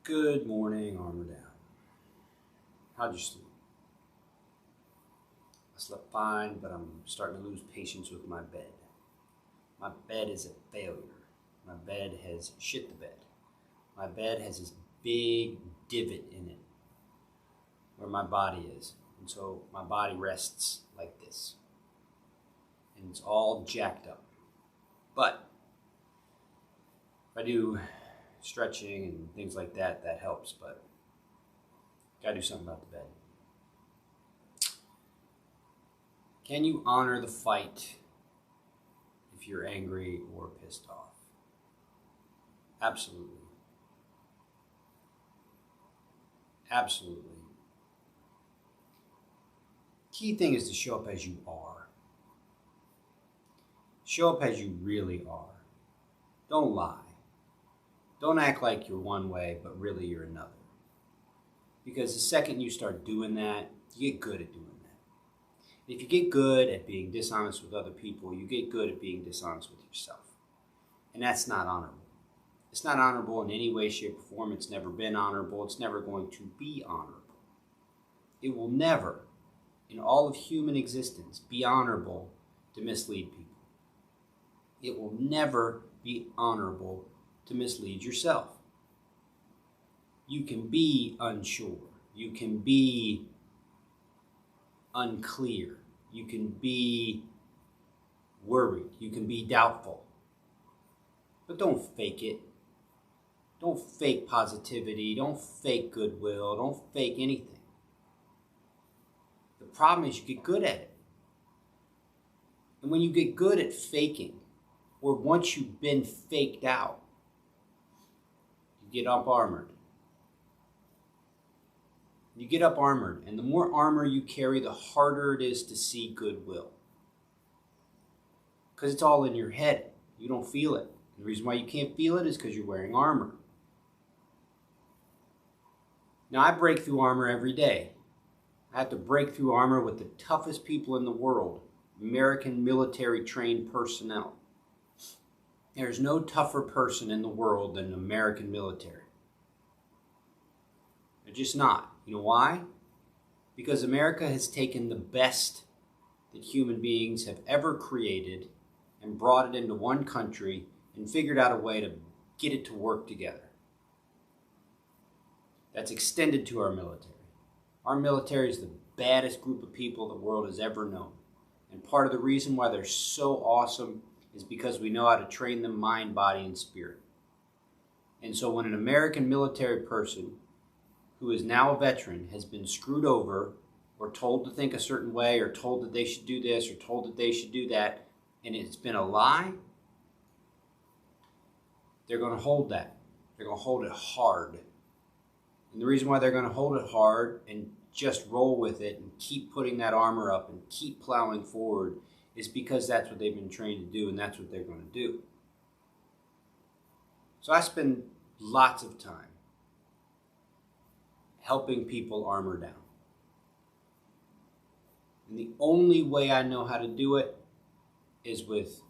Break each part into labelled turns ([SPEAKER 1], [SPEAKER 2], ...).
[SPEAKER 1] Good morning, armor down. How'd you sleep? I slept fine, but I'm starting to lose patience with my bed. My bed is a failure. My bed has shit the bed. My bed has this big divot in it where my body is. And so my body rests like this. And it's all jacked up. But if I do stretching and things like that, that helps, but gotta do something about the bed. Can you honor the fight if you're angry or pissed off? Absolutely. Absolutely. Key thing is to show up as you are. Show up as you really are. Don't lie. Don't act like you're one way, but really you're another. Because the second you start doing that, you get good at doing that. If you get good at being dishonest with other people, you get good at being dishonest with yourself. And that's not honorable. It's not honorable in any way, shape, or form. It's never been honorable. It's never going to be honorable. It will never, in all of human existence, be honorable to mislead people. It will never be honorable to mislead yourself. You can be unsure. You can be unclear. You can be worried. You can be doubtful. But don't fake it. Don't fake positivity. Don't fake goodwill. Don't fake anything. The problem is you get good at it. And when you get good at faking, or once you've been faked out, you get up armored. You get up armored, and the more armor you carry, the harder it is to see goodwill. Because it's all in your head. You don't feel it. The reason why you can't feel it is because you're wearing armor. Now, I break through armor every day. I have to break through armor with the toughest people in the world, American military trained personnel. There's no tougher person in the world than the American military. They're just not. You know why? Because America has taken the best that human beings have ever created and brought it into one country and figured out a way to get it to work together. That's extended to our military. Our military is the baddest group of people the world has ever known. And part of the reason why they're so awesome is because we know how to train them mind, body, and spirit. And so when an American military person who is now a veteran has been screwed over or told to think a certain way or told that they should do this or told that they should do that, and it's been a lie, they're going to hold that. They're going to hold it hard. And the reason why they're going to hold it hard and just roll with it and keep putting that armor up and keep plowing forward is because that's what they've been trained to do, and that's what they're going to do. So I spend lots of time helping people armor down. And the only way I know how to do it is with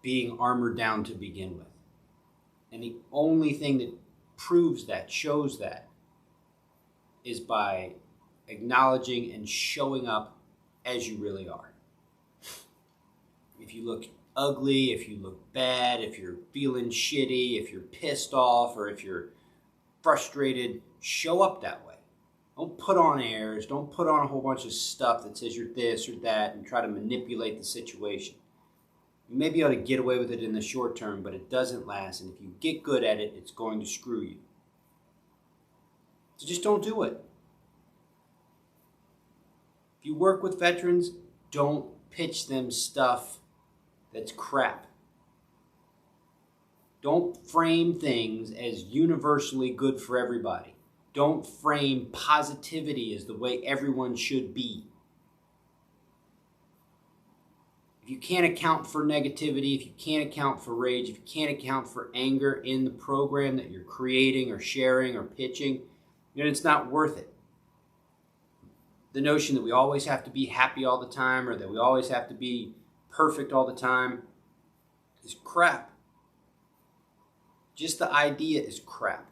[SPEAKER 1] being armored down to begin with. And the only thing that proves that, shows that, is by acknowledging and showing up as you really are. If you look ugly, if you look bad, if you're feeling shitty, if you're pissed off, or if you're frustrated, show up that way. Don't put on airs. Don't put on a whole bunch of stuff that says you're this or that and try to manipulate the situation. You may be able to get away with it in the short term, but it doesn't last. And if you get good at it, it's going to screw you. So just don't do it. If you work with veterans, don't pitch them stuff that's crap. Don't frame things as universally good for everybody. Don't frame positivity as the way everyone should be. If you can't account for negativity, if you can't account for rage, if you can't account for anger in the program that you're creating or sharing or pitching, then it's not worth it. The notion that we always have to be happy all the time or that we always have to be perfect all the time is crap. Just the idea is crap.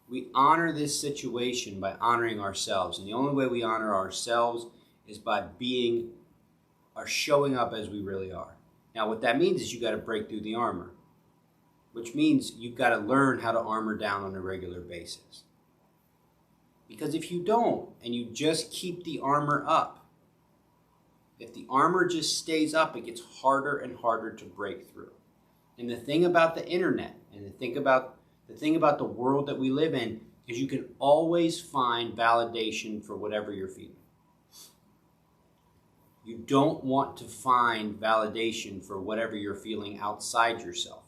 [SPEAKER 1] We honor this situation by honoring ourselves. And the only way we honor ourselves is by being or showing up as we really are. Now, what that means is you got to break through the armor, which means you've got to learn how to armor down on a regular basis. Because if you don't, and you just keep the armor up, if the armor just stays up, it gets harder and harder to break through. And the thing about the internet, and the thing about the world that we live in, is you can always find validation for whatever you're feeling. You don't want to find validation for whatever you're feeling outside yourself.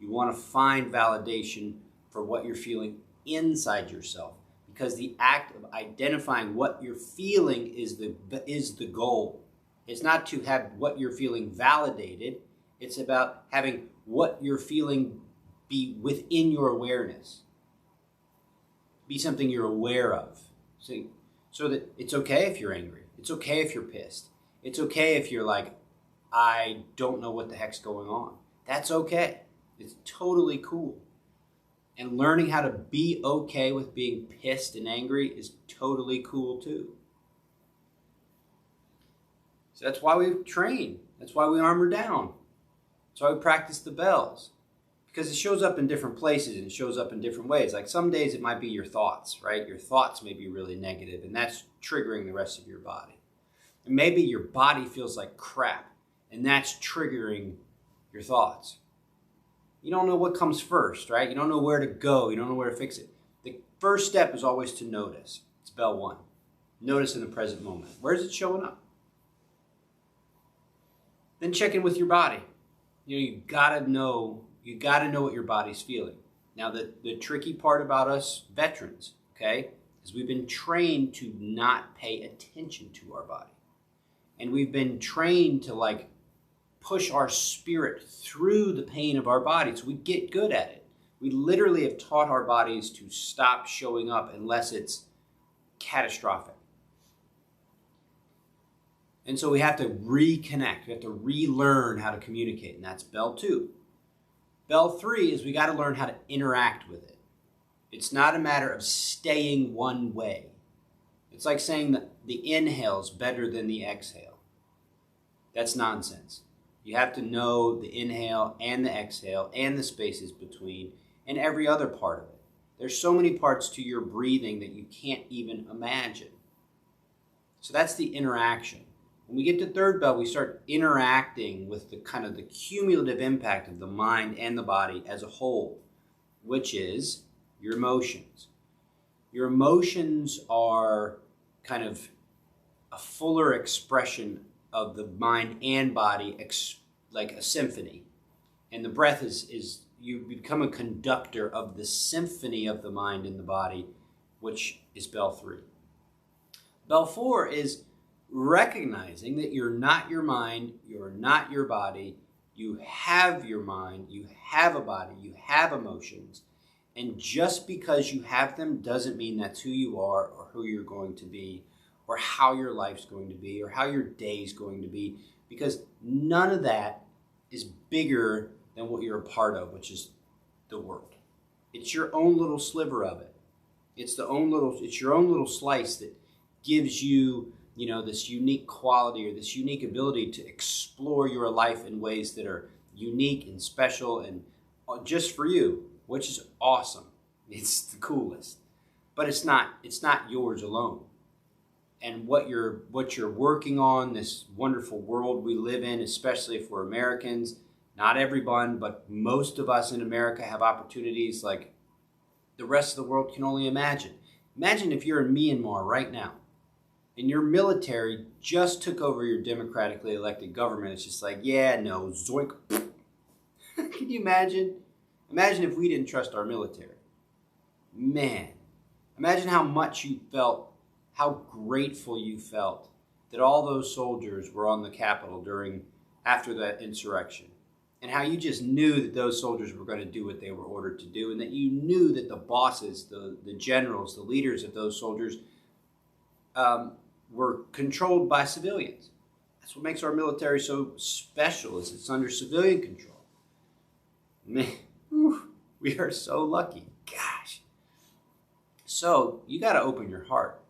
[SPEAKER 1] You want to find validation for what you're feeling inside yourself, because the act of identifying what you're feeling is the goal. It's not to have what you're feeling validated. It's about having what you're feeling be within your awareness. Be something you're aware of. So that it's okay if you're angry. It's okay if you're pissed. It's okay if you're like, I don't know what the heck's going on. That's okay. It's totally cool. And learning how to be okay with being pissed and angry is totally cool too. So that's why we train. That's why we armor down. That's why we practice the bells. Because it shows up in different places and it shows up in different ways. Like some days it might be your thoughts, right? Your thoughts may be really negative, and that's triggering the rest of your body. And maybe your body feels like crap, and that's triggering your thoughts. You don't know what comes first, right? You don't know where to go. You don't know where to fix it. The first step is always to notice. It's bell one. Notice in the present moment. Where is it showing up? Then check in with your body. You gotta know what your body's feeling. Now, the tricky part about us veterans, okay, is we've been trained to not pay attention to our body. And we've been trained to push our spirit through the pain of our body, so we get good at it. We literally have taught our bodies to stop showing up unless it's catastrophic. And so we have to reconnect. We have to relearn how to communicate, and that's bell 2. Bell 3 is we got to learn how to interact with it. It's not a matter of staying one way. It's like saying that the inhale is better than the exhale. That's nonsense. You have to know the inhale and the exhale and the spaces between and every other part of it. There's so many parts to your breathing that you can't even imagine. So that's the interaction. When we get to third bell, we start interacting with the kind of the cumulative impact of the mind and the body as a whole, which is your emotions. Your emotions are kind of a fuller expression of the mind and body, like a symphony. And the breath is you become a conductor of the symphony of the mind and the body, which is bell 3. Bell 4 is recognizing that you're not your mind, you're not your body, you have your mind, you have a body, you have emotions, and just because you have them doesn't mean that's who you are or who you're going to be or how your life's going to be or how your day's going to be, because none of that is bigger than what you're a part of, which is the world. It's your own little sliver of it. It's your own little slice that gives you this unique quality or this unique ability to explore your life in ways that are unique and special and just for you, which is awesome. It's the coolest. But it's not yours alone. And what you're working on, this wonderful world we live in, especially for Americans, not everyone, but most of us in America have opportunities like the rest of the world can only imagine. Imagine if you're in Myanmar right now, and your military just took over your democratically elected government. It's just like, yeah, no, zoink. Can you imagine? Imagine if we didn't trust our military. Man, imagine how much you felt, how grateful you felt that all those soldiers were on the Capitol after that insurrection. And how you just knew that those soldiers were going to do what they were ordered to do, and that you knew that the bosses, the generals, the leaders of those soldiers were controlled by civilians. That's what makes our military so special, is it's under civilian control. Man, we are so lucky. Gosh. So you got to open your heart.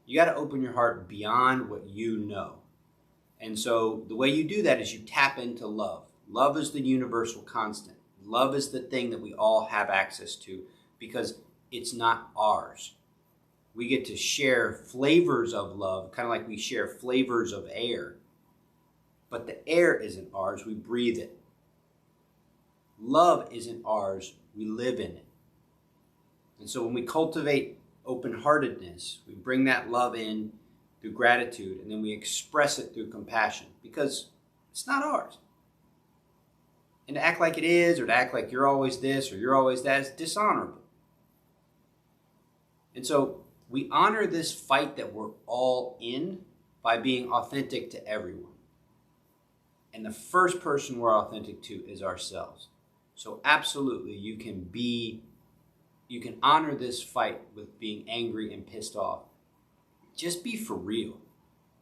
[SPEAKER 1] You got to open your heart beyond what you know. And so the way you do that is you tap into love. Love is the universal constant. Love is the thing that we all have access to because it's not ours. We get to share flavors of love, kind of like we share flavors of air. But the air isn't ours, we breathe it. Love isn't ours, we live in it. And so when we cultivate open-heartedness, we bring that love in through gratitude, and then we express it through compassion because it's not ours. And to act like it is, or to act like you're always this or you're always that, is dishonorable. And so we honor this fight that we're all in by being authentic to everyone. And the first person we're authentic to is ourselves. So absolutely, you can honor this fight with being angry and pissed off. Just be for real.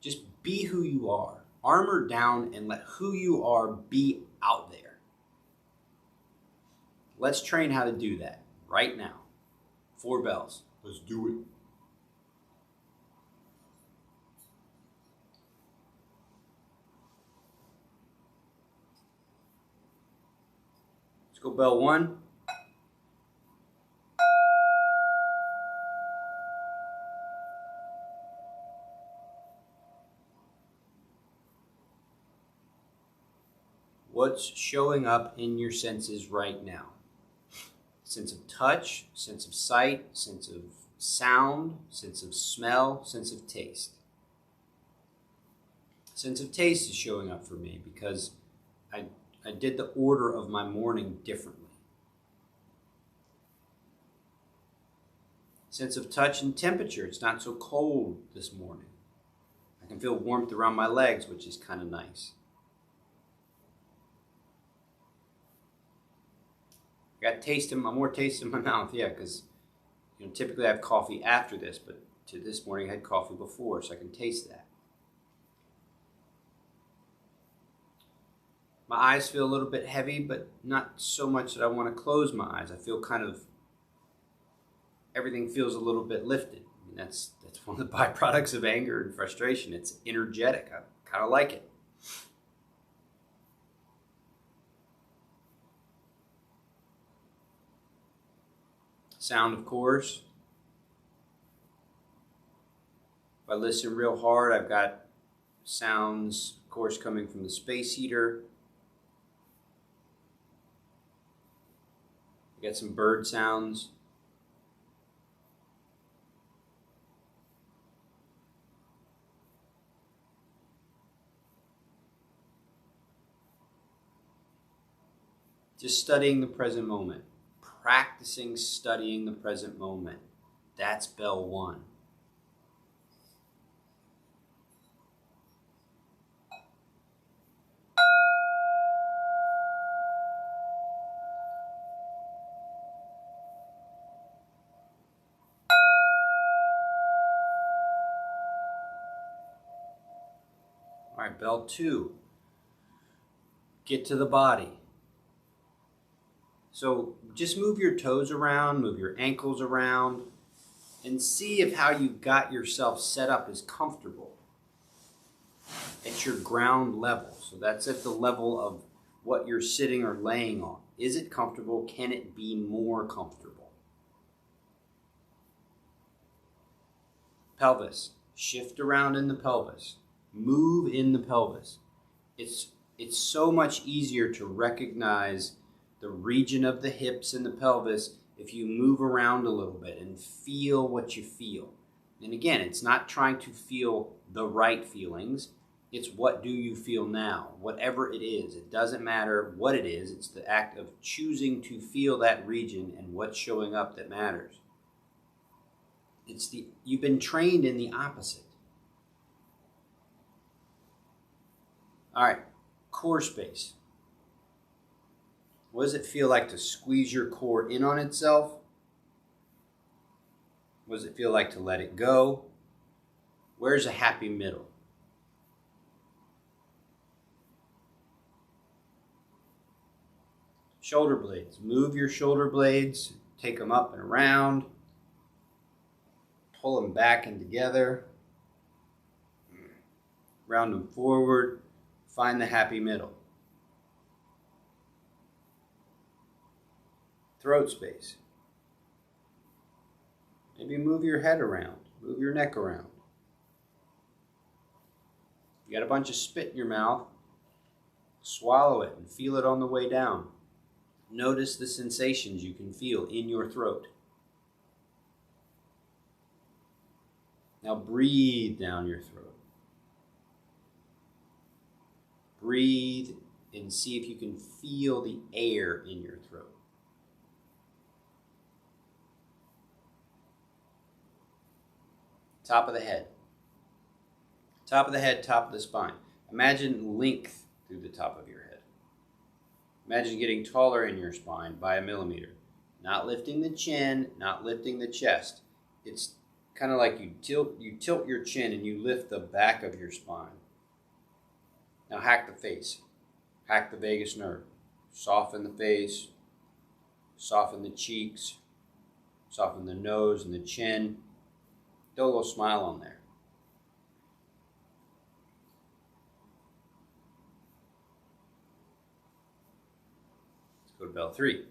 [SPEAKER 1] Just be who you are. Armor down and let who you are be out there. Let's train how to do that right now. 4 bells. Let's do it. Let's go bell 1. What's showing up in your senses right now? Sense of touch, sense of sight, sense of sound, sense of smell, sense of taste. Sense of taste is showing up for me because I did the order of my morning differently. Sense of touch and temperature. It's not so cold this morning. I can feel warmth around my legs, which is kind of nice. I got more taste in my mouth, yeah, because typically I have coffee after this, but this morning I had coffee before, so I can taste that. My eyes feel a little bit heavy, but not so much that I want to close my eyes. I feel everything feels a little bit lifted. I mean, that's one of the byproducts of anger and frustration. It's energetic. I kind of like it. Sound, of course. If I listen real hard, I've got sounds, of course, coming from the space heater. I got some bird sounds. Just studying the present moment. Practicing studying the present moment. That's bell 1. All right, bell 2. Get to the body. So just move your toes around, move your ankles around, and see if how you got yourself set up is comfortable at your ground level. So that's at the level of what you're sitting or laying on. Is it comfortable? Can it be more comfortable? Pelvis. Shift around in the pelvis. Move in the pelvis. It's so much easier to recognize the region of the hips and the pelvis if you move around a little bit and feel what you feel. And again, it's not trying to feel the right feelings. It's what do you feel now? Whatever it is. It doesn't matter what it is. It's the act of choosing to feel that region and what's showing up that matters. You've been trained in the opposite. All right, core space. What does it feel like to squeeze your core in on itself? What does it feel like to let it go? Where's a happy middle? Shoulder blades. Move your shoulder blades. Take them up and around. Pull them back and together. Round them forward. Find the happy middle. Throat space. Maybe move your head around. Move your neck around. You got a bunch of spit in your mouth. Swallow it and feel it on the way down. Notice the sensations you can feel in your throat. Now breathe down your throat. Breathe and see if you can feel the air in your throat. Top of the head. Top of the head, top of the spine. Imagine length through the top of your head. Imagine getting taller in your spine by 1 millimeter. Not lifting the chin, not lifting the chest. It's kind of like you tilt your chin and you lift the back of your spine. Now hack the face. Hack the vagus nerve. Soften the face. Soften the cheeks. Soften the nose and the chin. Throw a little smile on there. Let's go to bell 3.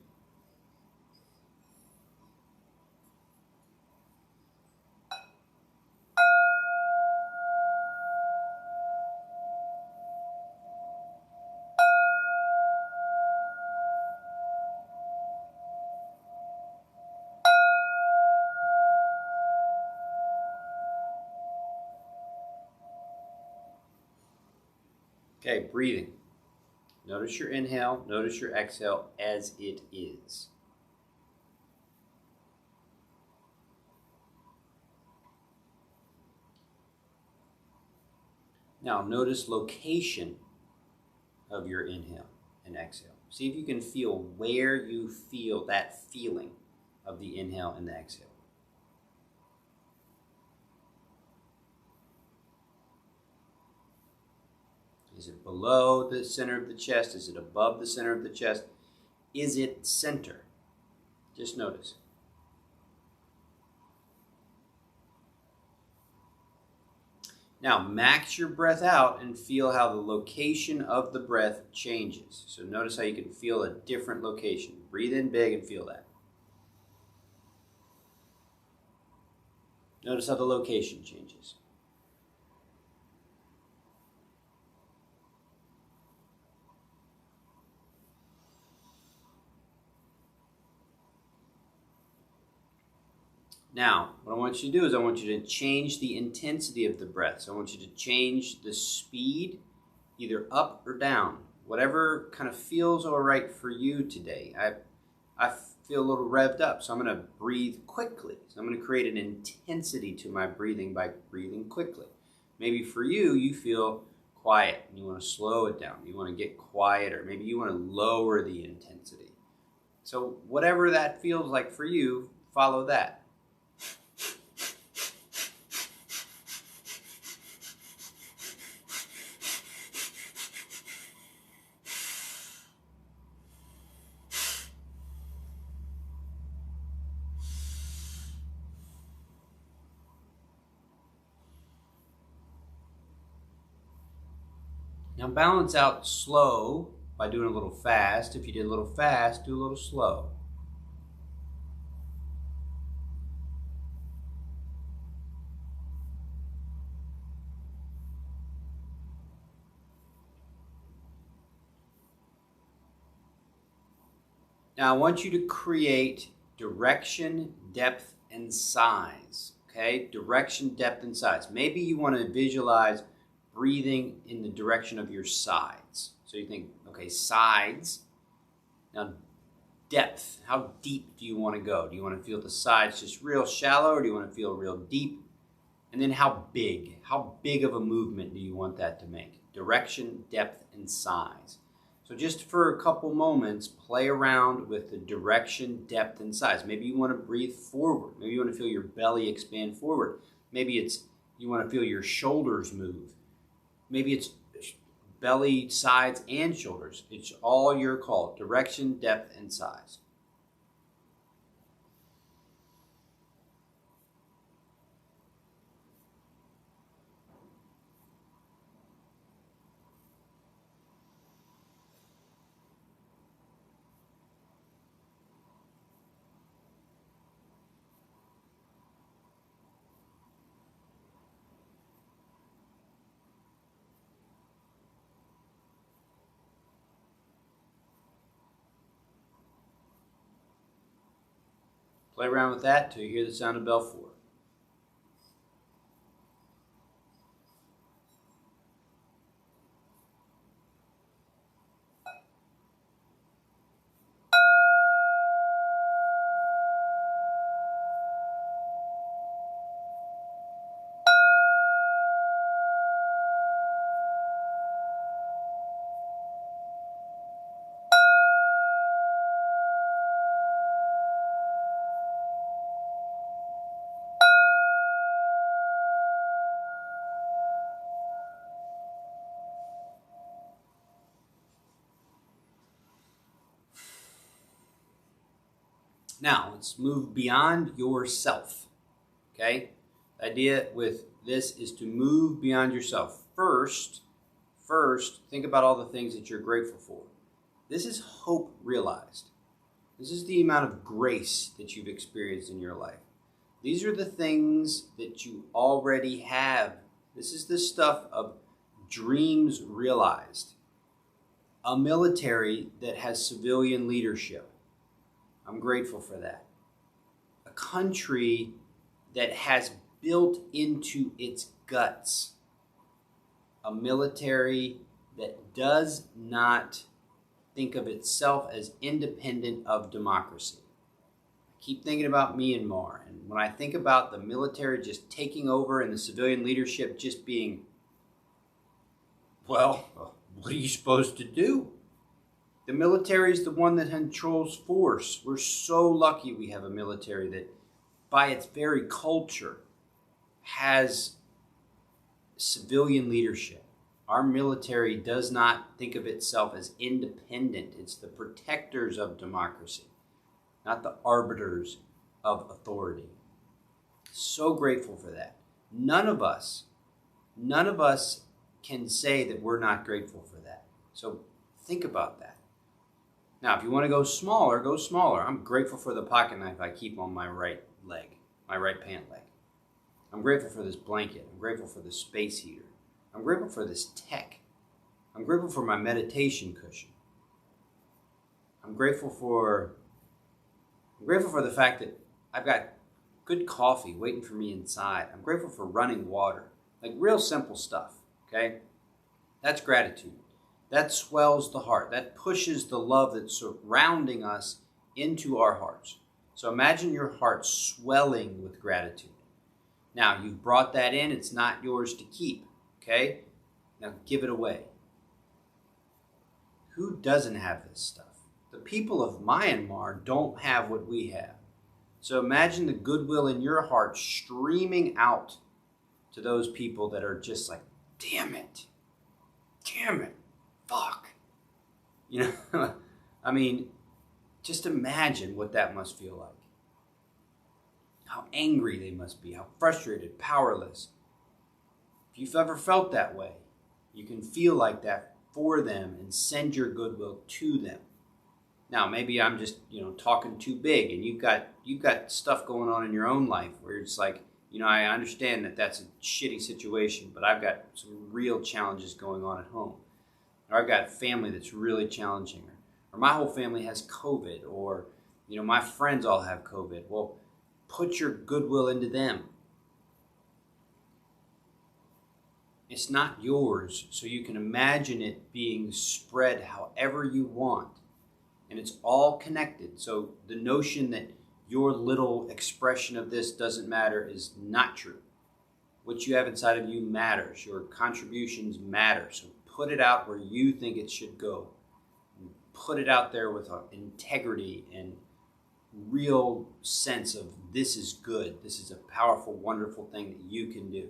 [SPEAKER 1] Okay, breathing. Notice your inhale, notice your exhale as it is. Now notice location of your inhale and exhale. See if you can feel where you feel that feeling of the inhale and the exhale. Is it below the center of the chest? Is it above the center of the chest? Is it center? Just notice. Now max your breath out and feel how the location of the breath changes. So notice how you can feel a different location. Breathe in big and feel that. Notice how the location changes. Now, what I want you to do is I want you to change the intensity of the breath. So I want you to change the speed, either up or down, whatever kind of feels all right for you today. I feel a little revved up, so I'm going to breathe quickly. So I'm going to create an intensity to my breathing by breathing quickly. Maybe for you, you feel quiet and you want to slow it down. You want to get quieter. Maybe you want to lower the intensity. So whatever that feels like for you, follow that. Now balance out slow by doing a little fast. If you did a little fast, do a little slow. Now I want you to create direction, depth, and size. Okay, direction, depth, and size. Maybe you want to visualize breathing in the direction of your sides. So you think, okay, sides. Now, depth. How deep do you want to go? Do you want to feel the sides just real shallow, or do you want to feel real deep? And then how big? How big of a movement do you want that to make? Direction, depth, and size. So just for a couple moments, play around with the direction, depth, and size. Maybe you want to breathe forward. Maybe you want to feel your belly expand forward. Maybe it's you want to feel your shoulders move. Maybe it's belly, sides, and shoulders. It's all your call. Direction, depth, and size. Play around with that till you hear the sound of bell 4. Now, let's move beyond yourself, okay? The idea with this is to move beyond yourself. First, think about all the things that you're grateful for. This is hope realized. This is the amount of grace that you've experienced in your life. These are the things that you already have. This is the stuff of dreams realized. A military that has civilian leadership. I'm grateful for that. A country that has built into its guts a military that does not think of itself as independent of democracy. I keep thinking about Myanmar, and when I think about the military just taking over and the civilian leadership just being, well, what are you supposed to do? The military is the one that controls force. We're so lucky we have a military that, by its very culture, has civilian leadership. Our military does not think of itself as independent. It's the protectors of democracy, not the arbiters of authority. So grateful for that. None of us can say that we're not grateful for that. So think about that. Now, if you want to go smaller, go smaller. I'm grateful for the pocket knife I keep on my right leg, my right pant leg. I'm grateful for this blanket. I'm grateful for the space heater. I'm grateful for this tech. I'm grateful for my meditation cushion. I'm grateful for the fact that I've got good coffee waiting for me inside. I'm grateful for running water. Like real simple stuff, okay? That's gratitude. That swells the heart. That pushes the love that's surrounding us into our hearts. So imagine your heart swelling with gratitude. Now, you've brought that in. It's not yours to keep, okay? Now give it away. Who doesn't have this stuff? The people of Myanmar don't have what we have. So imagine the goodwill in your heart streaming out to those people that are just like, damn it, fuck. You know, I mean, just imagine what that must feel like. How angry they must be, how frustrated, powerless. If you've ever felt that way, you can feel like that for them and send your goodwill to them. Now, maybe I'm just, talking too big, and you've got stuff going on in your own life where it's like, I understand that that's a shitty situation, but I've got some real challenges going on at home. Or I've got family that's really challenging, or my whole family has COVID, or, my friends all have COVID. Well, put your goodwill into them. It's not yours, so you can imagine it being spread however you want. And it's all connected. So the notion that your little expression of this doesn't matter is not true. What you have inside of you matters. Your contributions matter. So put it out where you think it should go. Put it out there with integrity and real sense of this is good. This is a powerful, wonderful thing that you can do.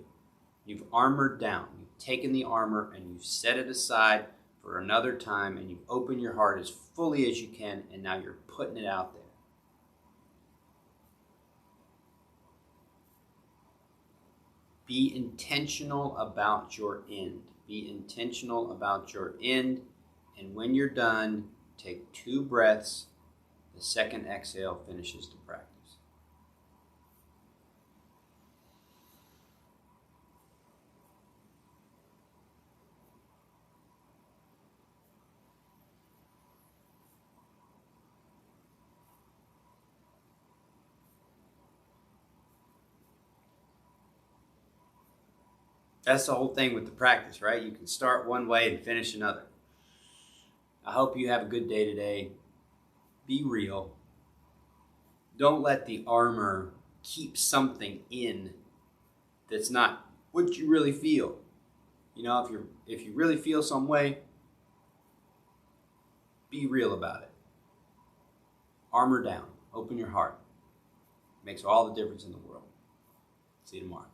[SPEAKER 1] You've armored down. You've taken the armor and you've set it aside for another time, and you've opened your heart as fully as you can, and now you're putting it out there. Be intentional about your end. Be intentional about your end, and when you're done, take 2 breaths. The second exhale finishes the practice. That's the whole thing with the practice, right? You can start one way and finish another. I hope you have a good day today. Be real. Don't let the armor keep something in that's not what you really feel. You know, if you really feel some way, be real about it. Armor down. Open your heart. Makes all the difference in the world. See you tomorrow.